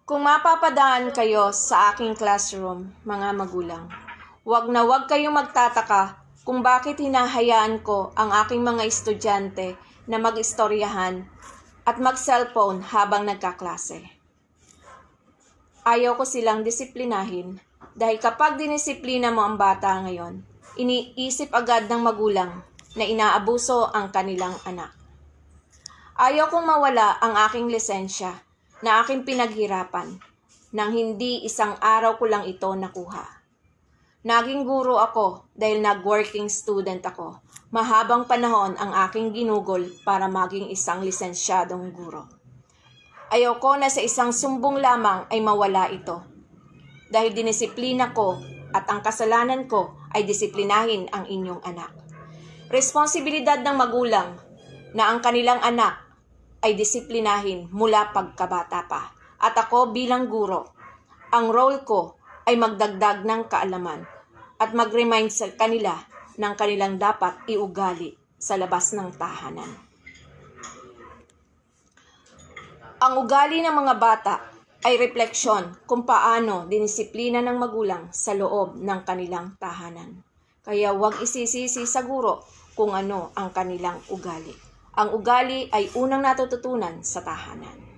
Kung mapapadaan kayo sa aking classroom, mga magulang, wag na wag kayong magtataka kung bakit hinahayaan ko ang aking mga estudyante na mag-istoryahan at mag-cellphone habang nagkaklase. Ayaw ko silang disiplinahin dahil kapag dinisiplina mo ang bata ngayon, iniisip agad ng magulang na inaabuso ang kanilang anak. Ayaw kong mawala ang aking lisensya na aking pinaghirapan nang hindi isang araw ko lang ito nakuha. Naging guro ako dahil nag-working student ako. Mahabang panahon ang aking ginugol para maging isang lisensyadong guro. Ayaw ko na sa isang sumbong lamang ay mawala ito. Dahil dinisiplina ko at ang kasalanan ko ay disiplinahin ang inyong anak. Responsibilidad ng magulang na ang kanilang anak ay disiplinahin mula pagkabata pa. At ako bilang guro, ang role ko ay magdagdag ng kaalaman at mag-remind sa kanila ng kanilang dapat iugali sa labas ng tahanan. Ang ugali ng mga bata ay refleksyon kung paano dinisiplina ng magulang sa loob ng kanilang tahanan. Kaya huwag isisisi sa guro kung ano ang kanilang ugali. Ang ugali ay unang natututunan sa tahanan.